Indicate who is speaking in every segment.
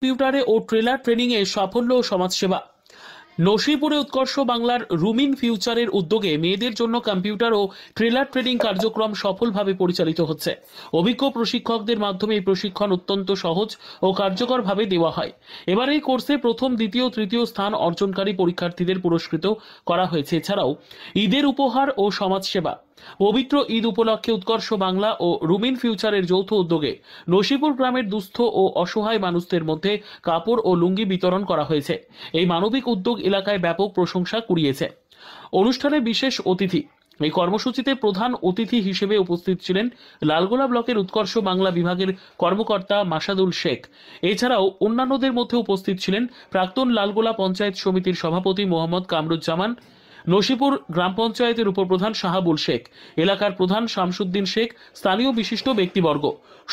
Speaker 1: কম্পিউটারে ও ট্রেলার ট্রেনিংয়ে সাফল্য ও সমাজসেবা। নসিপুরে উৎকর্ষ বাংলার রুমিন ফিউচারের উদ্যোগে মেয়েদের জন্য কম্পিউটার ও ট্রেলার ট্রেনিং কার্যক্রম সফলভাবে পরিচালিত হচ্ছে। অভিজ্ঞ প্রশিক্ষকদের মাধ্যমে এই প্রশিক্ষণ অত্যন্ত সহজ ও কার্যকরভাবে দেওয়া হয়। এবার এই কোর্সে প্রথম, দ্বিতীয়, তৃতীয় স্থান অর্জনকারী পরীক্ষার্থীদের পুরস্কৃত করা হয়েছে। এছাড়াও ঈদের উপহার ও সমাজসেবা। পবিত্র ঈদ উপলক্ষে উৎকর্ষ বাংলা ও রুমিন ফিউচারের যৌথ উদ্যোগে নসিপুর গ্রামের দুস্থ ও অসহায় মানুষদের মধ্যে কাপড় ও লুঙ্গি বিতরণ করা হয়েছে। এই মানবিক উদ্যোগ এলাকায় ব্যাপক প্রশংসা কুড়িয়েছে। অনুষ্ঠানে বিশেষ অতিথি এই কর্মসূচিতে প্রধান অতিথি হিসেবে উপস্থিত ছিলেন লালগোলা ব্লকের উৎকর্ষ বাংলা বিভাগের কর্মকর্তা মাসাদুল শেখ। এছাড়াও অন্যান্যদের মধ্যে উপস্থিত ছিলেন প্রাক্তন লালগোলা পঞ্চায়েত সমিতির সভাপতি মোহাম্মদ কামরুজ্জামান, নসিপুর গ্রাম পঞ্চায়েতের উপপ্রধান শাহাবুল শেখ, এলাকার প্রধান শামসুদ্দিন শেখ, স্থানীয় বিশিষ্ট ব্যক্তিবর্গ।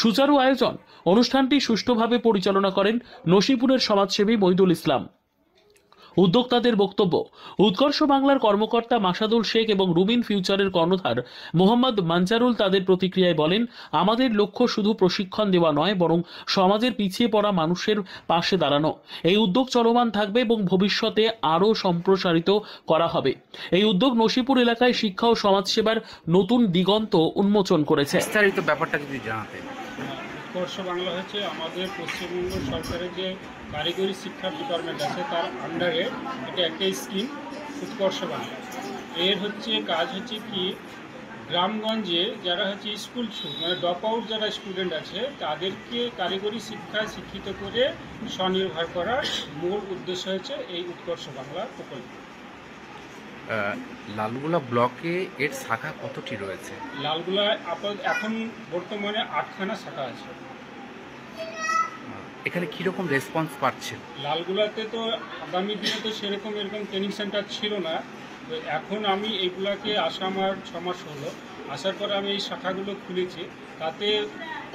Speaker 1: সুচারু আয়োজন। অনুষ্ঠানটি সুষ্ঠুভাবে পরিচালনা করেন নসিপুরের সমাজসেবী মইদুল ইসলাম। উদ্যোক্তাদের বক্তব্য। উৎকর্ষ বাংলার কর্মকর্তা মাসাদুল শেখ এবং রুমিন ফিউচারের কর্ণধার মোহাম্মদ মানজারুল তাদের প্রতিক্রিয়ায় বলেন, আমাদের লক্ষ্য শুধু প্রশিক্ষণ দেওয়া নয়, বরং সমাজের পিছিয়ে পড়া মানুষের পাশে দাঁড়ানো। এই উদ্যোগ চলমান থাকবে এবং ভবিষ্যতে আরও সম্প্রসারিত করা হবে। এই উদ্যোগ নসিপুর এলাকায় শিক্ষা ও সমাজসেবার নতুন দিগন্ত উন্মোচন করেছে।
Speaker 2: বিস্তারিত ব্যাপারটা যদি জানাতেন।
Speaker 3: উৎকর্ষ বাংলা হচ্ছে আমাদের পশ্চিমবঙ্গ সরকারের যে কারিগরি শিক্ষা ডিপার্টমেন্ট আছে তার আন্ডারে এটা একটা স্কিম উৎকর্ষ বাংলা। এর হচ্ছে কাজ হচ্ছে কি, গ্রামগঞ্জে যারা হচ্ছে স্কুল ছুট মানে ড্রপ আউট যারা স্টুডেন্ট আছে তাদেরকে কারিগরি শিক্ষায় শিক্ষিত করে স্বনির্ভর করার মূল উদ্দেশ্য হচ্ছে এই উৎকর্ষ বাংলা প্রকল্প।
Speaker 2: লালগোলা ব্লকে এর শাখা কতটি রয়েছে?
Speaker 3: লালগোলায় এখন বর্তমানে 8খানা শাখা আছে।
Speaker 2: এখানে কীরকম রেসপন্স পাচ্ছেন?
Speaker 3: লালগোলাতে তো আগামী দিনে তো সেরকম এরকম ট্রেনিং সেন্টার ছিল না। তো এখন আমি এইগুলাকে আসা আমার 6 মাস হলো, আসার পরে আমি এই শাখাগুলো খুলেছি। তাতে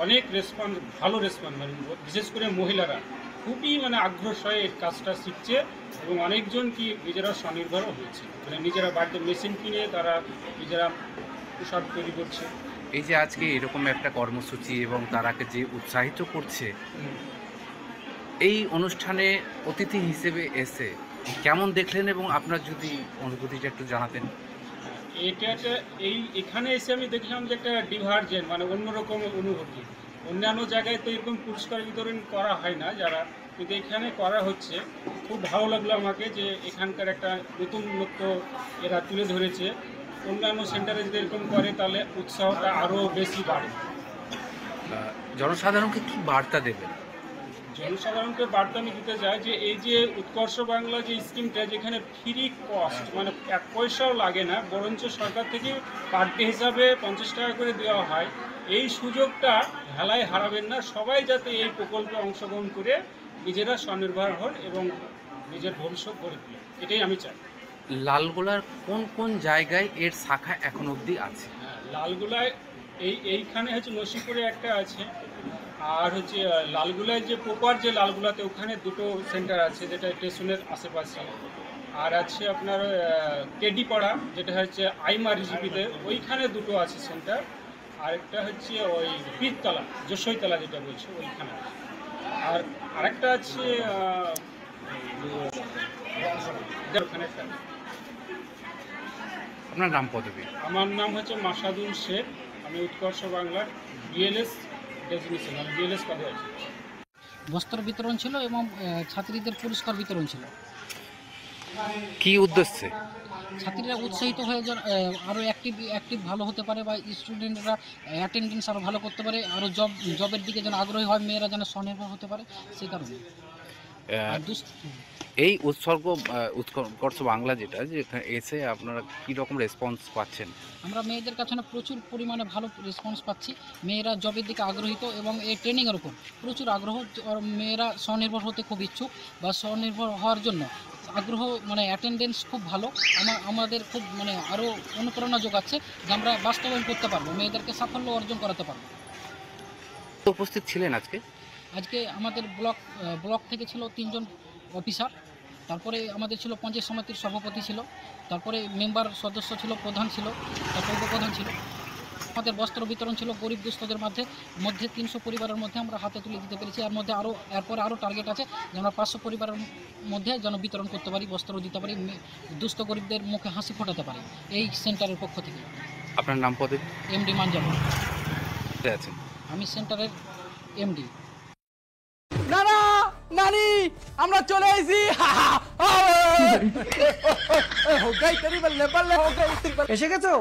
Speaker 3: অনেক রেসপন্স, ভালো রেসপন্স, মানে বিশেষ করে মহিলারা খুবই আগ্রহ সহে এই কাজটা শিখছে এবং অনেকজন কি নিজেরা স্বনির্ভরও হয়েছে, মানে নিজেরা বাড়িতে মেশিন কিনে তারা নিজেরা পোশাক তৈরি করছে।
Speaker 2: এই যে আজকে এরকম একটা কর্মসূচি এবং তারাকে যে উৎসাহিত করছে, এই অনুষ্ঠানে অতিথি হিসেবে এসে কেমন দেখলেন এবং আপনার যদি অনুভূতিটা একটু জানাতেন।
Speaker 3: এখানে এসে আমি দেখলাম যে একটা ডিভার্জেন্ট, মানে অন্যরকম অনুভূতি। অন্যান্য জায়গায় তো এরকম পুরস্কার বিতরণ করা হয় না যারা, কিন্তু এখানে করা হচ্ছে। খুব ভালো লাগলো আমাকে যে এখানকার একটা নতুনত্ব এরা তুলে ধরেছে। অন্যান্য সেন্টারে যদি এরকম করে তাহলে উৎসাহটা আরও বেশি বাড়ে।
Speaker 2: জনসাধারণকে কি বার্তা দেবেন?
Speaker 3: জনসাধারণকে বার্তা আমি দিতে চাই যে এই যে উৎকর্ষ বাংলা যে স্কিমটা, যেখানে ফ্রি কস্ট, মানে 1 পয়সাও লাগে না, বরঞ্চ সরকার থেকে পার ডে হিসাবে 50 টাকা করে দেওয়া হয়। এই সুযোগটা হেলায় হারাবেন না। সবাই যাতে এই প্রকল্পে অংশগ্রহণ করে নিজেরা স্বনির্ভর হন এবং নিজের ভবিষ্যৎ গড়ে তোলেন, এটাই আমি চাই।
Speaker 2: লালগোলার কোন কোন জায়গায় এর শাখা এখন অবধি আছে?
Speaker 3: লালগোলায় এইখানে হচ্ছে নসিপুরে একটা আছে, আর হচ্ছে লালগোলায় যে প্রপার যে লালগোলাতে ওখানে 2টো সেন্টার আছে, যেটা স্টেশনের আশেপাশে। আর আছে আপনার কেডিপাড়া, যেটা হচ্ছে আইমা রিজিপিতে, ওইখানে 2টো আছে সেন্টার। আরেকটা হচ্ছে ওই পীরতলা, যশোইতলা যেটা বলছে ওইখানে। আর আরেকটা আছে ওখানে একটা।
Speaker 2: আপনার নাম পদবী?
Speaker 3: আমার নাম হচ্ছে মাসাদুল শেখ। আমি উৎকর্ষ বাংলার বিএলএস ডেজিগনেশন, আমি বিএলএস পদে আছি।
Speaker 4: বস্ত্র বিতরণ ছিল এবং ছাত্রীদের পুরস্কার বিতরণ ছিল।
Speaker 2: কি উদ্দেশ্যে?
Speaker 4: ছাত্রীরা উৎসাহিত হয়ে আরও অ্যাক্টিভ ভালো হতে পারে, বা স্টুডেন্টরা অ্যাটেন্ডেন্স আরও ভালো করতে পারে, আরও জবের দিকে যেন আগ্রহী হয়, মেয়েরা যেন স্বনির্ভর হতে পারে, সেই কারণে।
Speaker 2: এই উৎকর্ষ বাংলা যেটা, যে এসে আপনারা কীরকম রেসপন্স পাচ্ছেন?
Speaker 4: আমরা মেয়েদের কাছে প্রচুর পরিমাণে ভালো রেসপন্স পাচ্ছি। মেয়েরা জবের দিকে আগ্রহীত এবং এই ট্রেনিংয়ের উপর প্রচুর আগ্রহ। মেয়েরা স্বনির্ভর হতে খুব ইচ্ছুক বা স্বনির্ভর হওয়ার জন্য আগ্রহ, অ্যাটেন্ডেন্স খুব ভালো। আমাদের খুব আরও অনুপ্রেরণা যোগাচ্ছে যে আমরা বাস্তবায়ন করতে পারবো, মেয়েদেরকে সাফল্য অর্জন করাতে পারবো।
Speaker 2: উপস্থিত ছিলেন
Speaker 4: আজকে আমাদের ব্লক থেকে ছিল 3 জন অফিসার, তারপরে আমাদের ছিল পঞ্চায়েত সমিতির সভাপতি ছিল, তারপরে মেম্বার সদস্য ছিল, প্রধান ছিল, তারপরে উপপ্রধান ছিল। আমাদের বস্ত্র বিতরণ ছিল গরিব দুস্থদের মধ্যে 300 পরিবারের মধ্যে আমরা হাতে তুলে দিতে পেরেছি। এর মধ্যে এরপরে আরও টার্গেট আছে যে আমরা 500 পরিবারের মধ্যে যেন বিতরণ করতে পারি, বস্ত্র দিতে পারি, দুস্থ গরিবদের মুখে হাসি ফোটাতে পারি এই সেন্টারের পক্ষ থেকে।
Speaker 2: আপনার নাম পদে
Speaker 4: এমডি মানজাবর,
Speaker 2: আছেন?
Speaker 4: আমি সেন্টারের এমডি।
Speaker 5: নানা নানি আমরা চলে এসেছি। এসে গেছো?